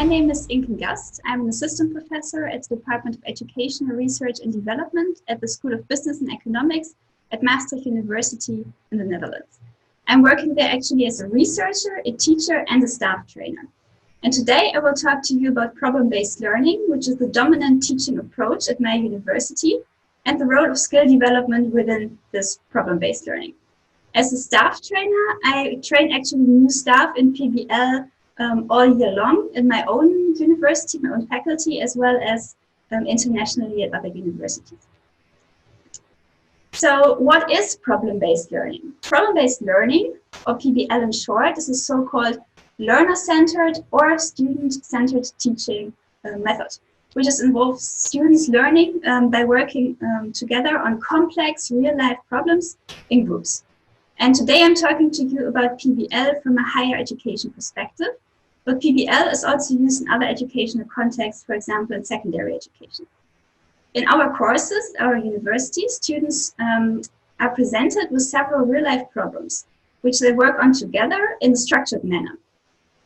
My name is Inken Gast. I'm an assistant professor at the Department of Educational Research and Development at the School of Business and Economics at Maastricht University in the Netherlands. I'm working there actually as a researcher, a teacher, and a staff trainer. And today I will talk to you about problem-based learning, which is the dominant teaching approach at my university, and the role of skill development within this problem-based learning. As a staff trainer, I train actually new staff in PBL all year long in my own university, my own faculty, as well as internationally at other universities. So what is problem-based learning? Problem-based learning, or PBL in short, is a so-called learner-centered or student-centered teaching method, which involves students learning by working together on complex real-life problems in groups. And today I'm talking to you about PBL from a higher education perspective, but PBL is also used in other educational contexts, for example, in secondary education. In our courses, our university, students are presented with several real-life problems, which they work on together in a structured manner.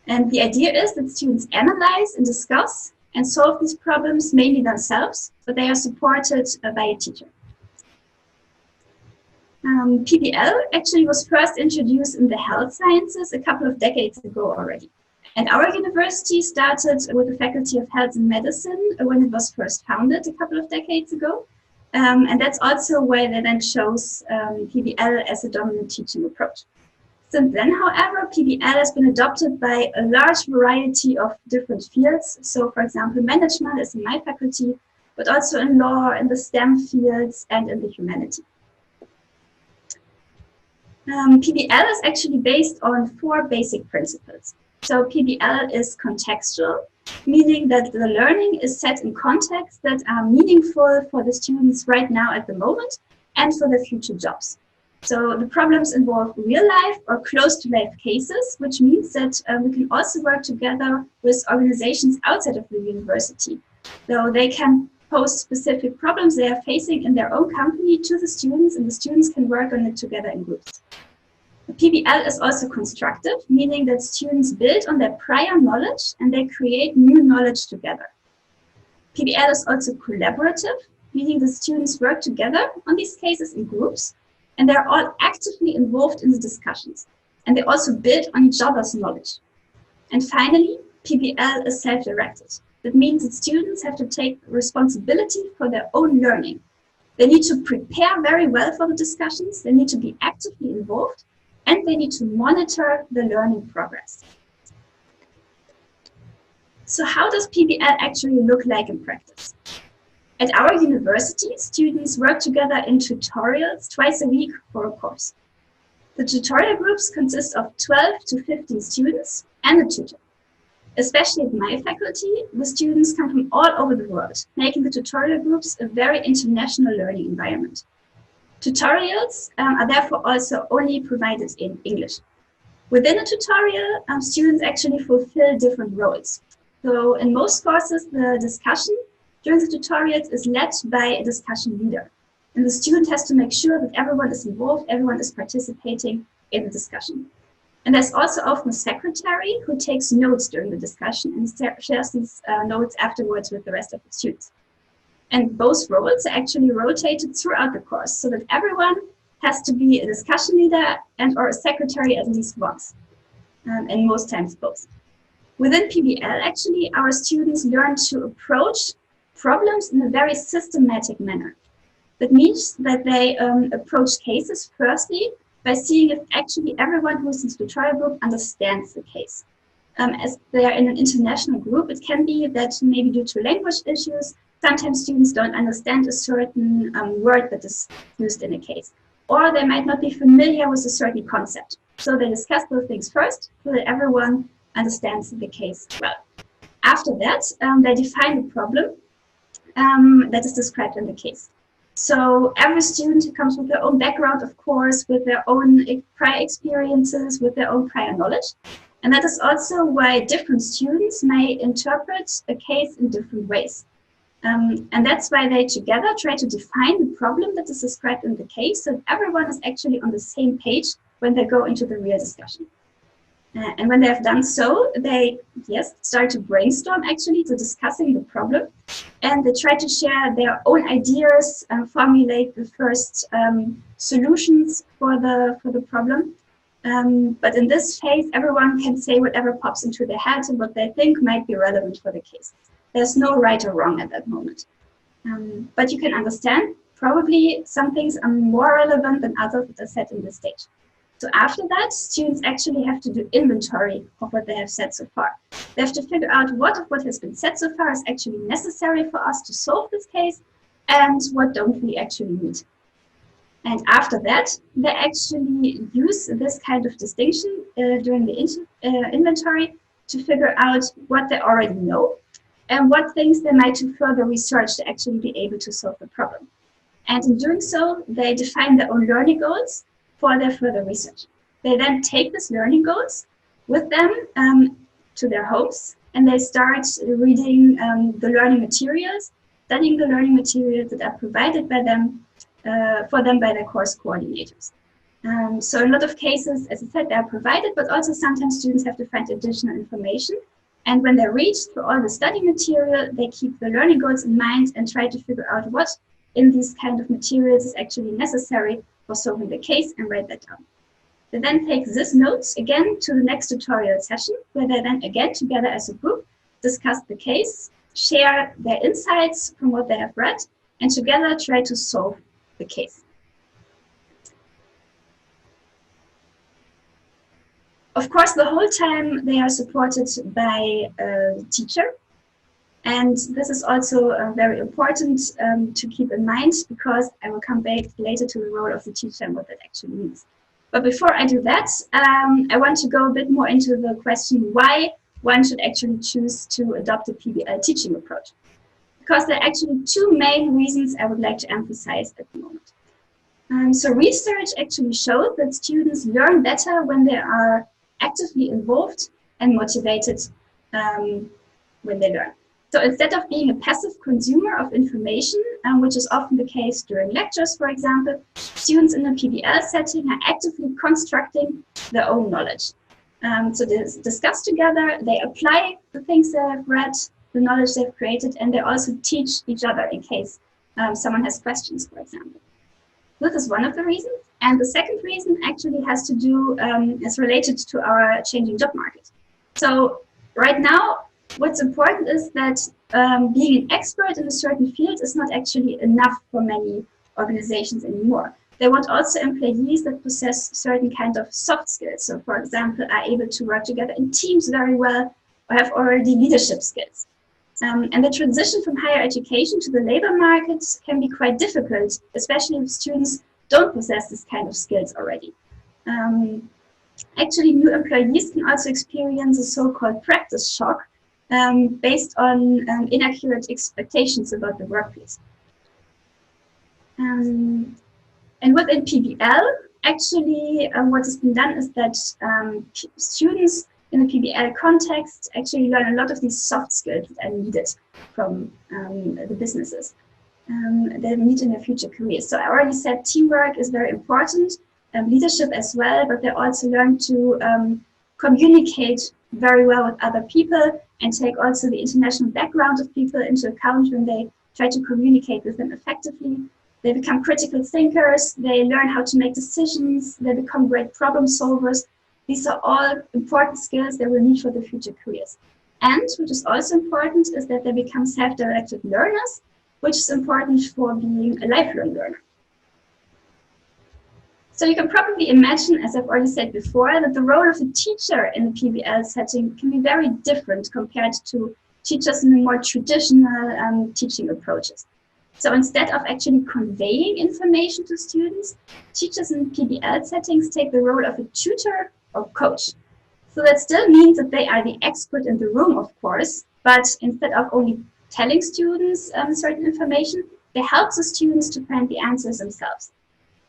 And the idea is that students analyze and discuss and solve these problems mainly themselves, but they are supported by a teacher. PBL actually was first introduced in the health sciences a couple of decades ago already. And our university started with the Faculty of Health and Medicine when it was first founded a couple of decades ago. And that's also why they then chose PBL as a dominant teaching approach. Since then, however, PBL has been adopted by a large variety of different fields. So, for example, management is in my faculty, but also in law, in the STEM fields, and in the humanities. PBL is actually based on 4 basic principles. So PBL is contextual, meaning that the learning is set in contexts that are meaningful for the students right now at the moment and for their future jobs. So the problems involve real life or close to life cases, which means that we can also work together with organizations outside of the university. So they can pose specific problems they are facing in their own company to the students, and the students can work on it together in groups. PBL is also constructive, meaning that students build on their prior knowledge and they create new knowledge together. PBL is also collaborative, meaning the students work together on these cases in groups, and they're all actively involved in the discussions, and they also build on each other's knowledge. And finally, PBL is self-directed. That means that students have to take responsibility for their own learning. They need to prepare very well for the discussions, they need to be actively involved, and they need to monitor the learning progress. So how does PBL actually look like in practice? At our university, students work together in tutorials twice a week for a course. The tutorial groups consist of 12 to 15 students and a tutor. Especially at my faculty, the students come from all over the world, making the tutorial groups a very international learning environment. Tutorials are therefore also only provided in English. Within a tutorial, students actually fulfill different roles. So in most courses, the discussion during the tutorials is led by a discussion leader. And the student has to make sure that everyone is involved, everyone is participating in the discussion. And there's also often a secretary who takes notes during the discussion and shares these notes afterwards with the rest of the students. And both roles are actually rotated throughout the course so that everyone has to be a discussion leader and or a secretary at least once, and most times both. Within PBL, actually, our students learn to approach problems in a very systematic manner. That means that they approach cases firstly by seeing if actually everyone who is in the tutorial group understands the case. As they are in an international group, it can be that maybe due to language issues, sometimes students don't understand a certain word that is used in a case, or they might not be familiar with a certain concept. So they discuss those things first so that everyone understands the case well. After that, they define the problem that is described in the case. So every student comes with their own background, of course, with their own prior experiences, with their own prior knowledge. And that is also why different students may interpret a case in different ways. And that's why they together try to define the problem that is described in the case so that everyone is actually on the same page when they go into the real discussion. And when they have done so, they start to brainstorm actually to discussing the problem, and they try to share their own ideas and formulate the first solutions for the problem. But in this phase, everyone can say whatever pops into their head and what they think might be relevant for the case. There's no right or wrong at that moment. But you can understand, probably some things are more relevant than others that are set in this stage. So after that, students actually have to do inventory of what they have said so far. They have to figure out what of what has been said so far is actually necessary for us to solve this case, and what don't we actually need. And after that, they actually use this kind of distinction during the inventory to figure out what they already know and what things they might do further research to actually be able to solve the problem. And in doing so, they define their own learning goals for their further research. They then take these learning goals with them to their homes, and they start reading the learning materials, studying the learning materials that are provided by them, for them by their course coordinators. So in a lot of cases, as I said, they are provided, but also sometimes students have to find additional information. And when they read through all the study material, they keep the learning goals in mind and try to figure out what in these kind of materials is actually necessary for solving the case and write that down. They then take these notes again to the next tutorial session, where they then again together as a group discuss the case, share their insights from what they have read, and together try to solve the case. Of course, the whole time they are supported by a teacher. And this is also very important to keep in mind, because I will come back later to the role of the teacher and what that actually means. But before I do that, I want to go a bit more into the question why one should actually choose to adopt a PBL teaching approach. Because there are actually two main reasons I would like to emphasize at the moment. So research actually shows that students learn better when they are actively involved and motivated when they learn. So instead of being a passive consumer of information, which is often the case during lectures, for example, students in a PBL setting are actively constructing their own knowledge. So they discuss together, they apply the things they have read, the knowledge they've created, and they also teach each other in case someone has questions, for example. This is one of the reasons. And the second reason actually has to do, is related to our changing job market. So right now, what's important is that being an expert in a certain field is not actually enough for many organizations anymore. They want also employees that possess certain kind of soft skills. So for example, are able to work together in teams very well, or have already leadership skills. And the transition from higher education to the labor market can be quite difficult, especially if students don't possess this kind of skills already. Actually, new employees can also experience a so-called practice shock based on inaccurate expectations about the workplace. And within PBL, actually, what has been done is that students in the PBL context actually learn a lot of these soft skills that are needed from the businesses they meet in their future careers. So I already said teamwork is very important, leadership as well, but they also learn to communicate very well with other people and take also the international background of people into account when they try to communicate with them effectively. They become critical thinkers, they learn how to make decisions, they become great problem solvers. These are all important skills they will need for their future careers. And which is also important is that they become self-directed learners, which is important for being a lifelong learner. So you can probably imagine, as I've already said before, that the role of a teacher in a PBL setting can be very different compared to teachers in the more traditional teaching approaches. So instead of actually conveying information to students, teachers in PBL settings take the role of a tutor or coach. So that still means that they are the expert in the room, of course, but instead of only telling students certain information, they help the students to find the answers themselves.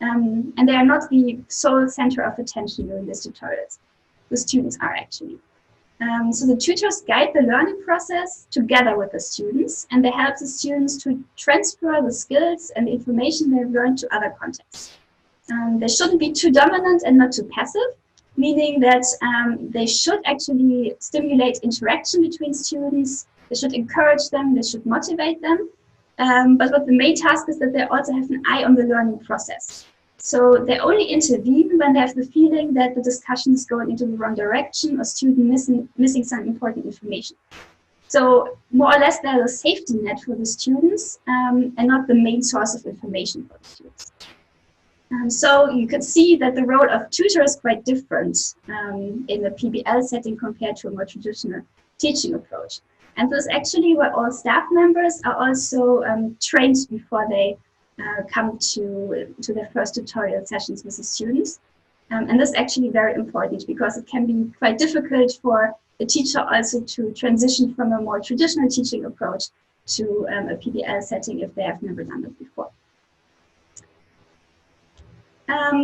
And they are not the sole center of attention during these tutorials. The students are actually. So the tutors guide the learning process together with the students, and they help the students to transfer the skills and the information they've learned to other contexts. They shouldn't be too dominant and not too passive. meaning that they should actually stimulate interaction between students, they should encourage them, they should motivate them. But what the main task is that they also have an eye on the learning process. So they only intervene when they have the feeling that the discussion is going into the wrong direction or student missing some important information. So more or less they're a safety net for the students and not the main source of information for the students. So you could see that the role of tutor is quite different in the PBL setting compared to a more traditional teaching approach. And this is actually where all staff members are also trained before they come to their first tutorial sessions with the students. And this is actually very important because it can be quite difficult for the teacher also to transition from a more traditional teaching approach to a PBL setting if they have never done it before.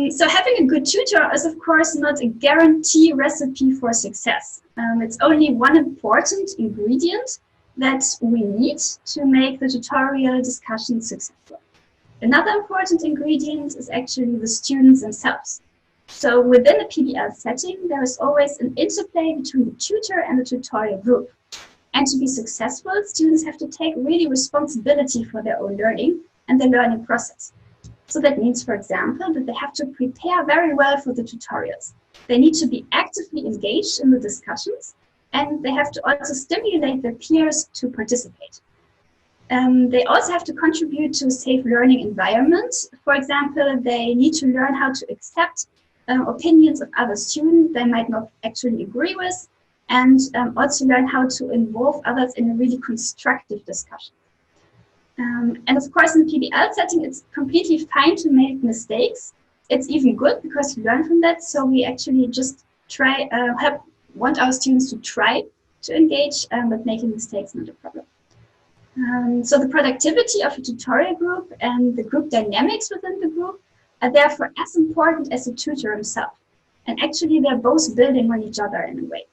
So having a good tutor is of course not a guarantee recipe for success. It's only one important ingredient that we need to make the tutorial discussion successful. Another important ingredient is actually the students themselves. So within a PBL setting, there is always an interplay between the tutor and the tutorial group. And to be successful, students have to take really responsibility for their own learning and their learning process. So that means, for example, that they have to prepare very well for the tutorials. They need to be actively engaged in the discussions, and they have to also stimulate their peers to participate. They also have to contribute to a safe learning environment. For example, they need to learn how to accept opinions of other students they might not actually agree with, and also learn how to involve others in a really constructive discussion. And of course, in the PBL setting, it's completely fine to make mistakes. It's even good because you learn from that. So we actually just want our students to try to engage, but making mistakes is not a problem. So the productivity of a tutorial group and the group dynamics within the group are therefore as important as the tutor himself. And actually, they're both building on each other in a way.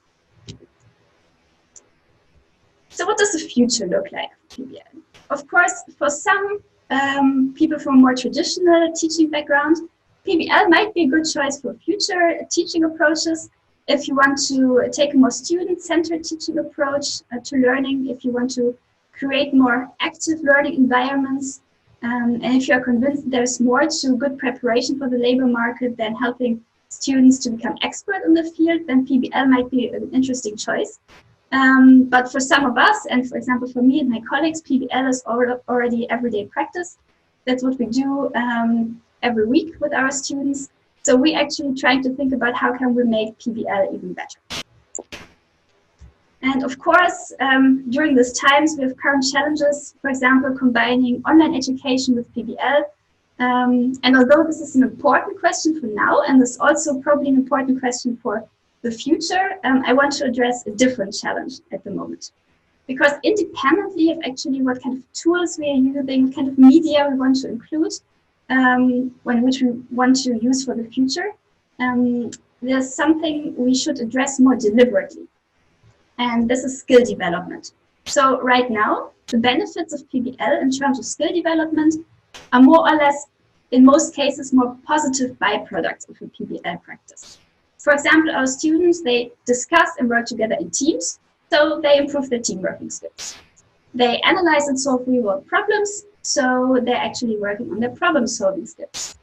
So what does the future look like for PBL? Of course, for some people from a more traditional teaching background, PBL might be a good choice for future teaching approaches. If you want to take a more student-centered teaching approach to learning, if you want to create more active learning environments, and if you are convinced there's more to good preparation for the labor market than helping students to become expert in the field, then PBL might be an interesting choice. But for some of us, and for example for me and my colleagues, PBL is already everyday practice. That's what we do every week with our students. So we actually trying to think about how can we make PBL even better. And of course, during these times, we have current challenges, for example, combining online education with PBL. And although this is an important question for now, and this is also probably an important question for the future, I want to address a different challenge at the moment. Because independently of actually what kind of tools we are using, what kind of media we want to include, which we want to use for the future, there's something we should address more deliberately. And this is skill development. So right now, the benefits of PBL in terms of skill development are more or less, in most cases, more positive byproducts of a PBL practice. For example, our students, they discuss and work together in teams, so they improve their team working skills. They analyze and solve real-world problems, so they're actually working on their problem-solving skills.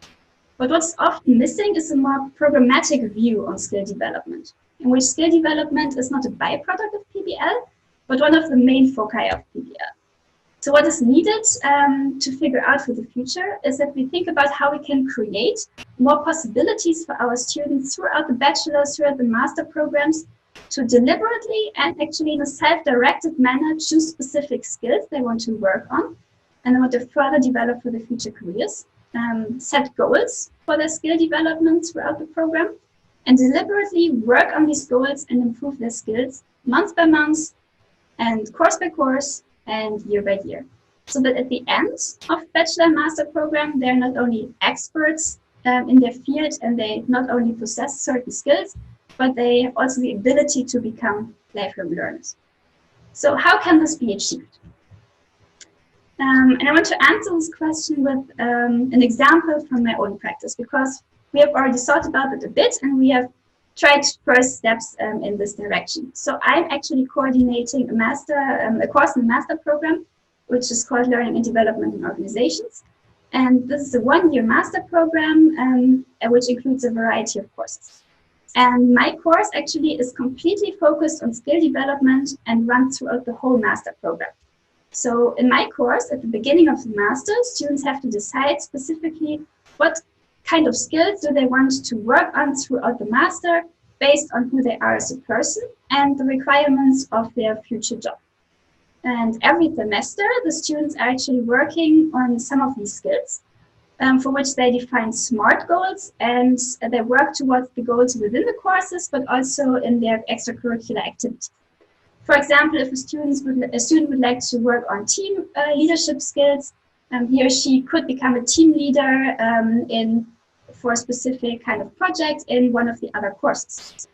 But what's often missing is a more programmatic view on skill development, in which skill development is not a byproduct of PBL, but one of the main foci of PBL. So what is needed to figure out for the future is that we think about how we can create more possibilities for our students throughout the bachelor's, throughout the master programs, to deliberately and actually in a self-directed manner choose specific skills they want to work on and they want to further develop for their future careers, set goals for their skill development throughout the program, and deliberately work on these goals and improve their skills month by month and course by course and year by year. So that at the end of bachelor and master program, they're not only experts in their field and they not only possess certain skills, but they have also the ability to become lifelong learners. So how can this be achieved? And I want to answer this question with an example from my own practice, because we have already thought about it a bit and we have tried first steps in this direction. So I'm actually coordinating a course in the master program, which is called Learning and Development in Organizations. And this is a one-year master program, which includes a variety of courses. And my course actually is completely focused on skill development and runs throughout the whole master program. So in my course, at the beginning of the master, students have to decide specifically what kind of skills do they want to work on throughout the master based on who they are as a person and the requirements of their future job. And every semester, the students are actually working on some of these skills, for which they define SMART goals, and they work towards the goals within the courses, but also in their extracurricular activities. For example, if a student would like to work on team leadership skills, he or she could become a team leader for a specific kind of project in one of the other courses.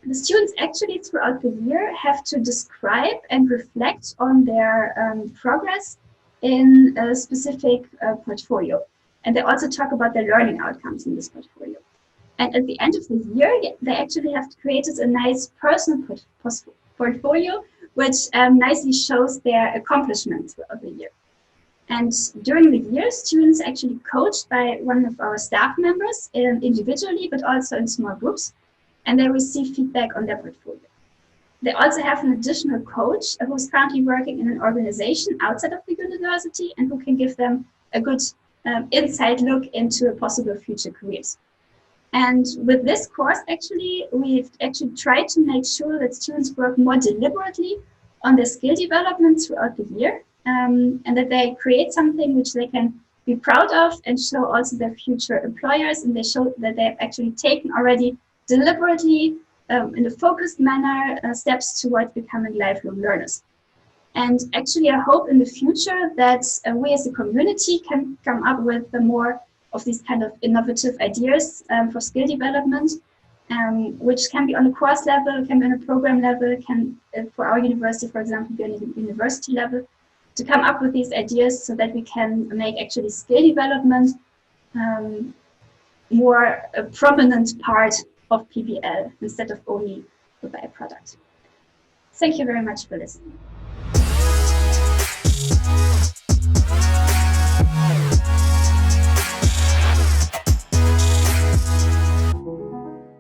The students actually throughout the year have to describe and reflect on their progress in a specific portfolio. And they also talk about their learning outcomes in this portfolio. And at the end of the year, they actually have created a nice personal portfolio, which nicely shows their accomplishments throughout the year. And during the year, students are actually coached by one of our staff members individually, but also in small groups, and they receive feedback on their portfolio. They also have an additional coach who is currently working in an organization outside of the university and who can give them a good inside look into possible future careers. And with this course, actually, we've actually tried to make sure that students work more deliberately on their skill development throughout the year, and that they create something which they can be proud of and show also their future employers, and they show that they have actually taken already deliberately, in a focused manner, steps towards becoming lifelong learners. And actually, I hope in the future that we as a community can come up with more of these kind of innovative ideas for skill development, which can be on a course level, can be on a program level, can, for our university, for example, be on a university level, to come up with these ideas so that we can make actually skill development more a prominent part of PBL instead of only the byproduct. Thank you very much for listening.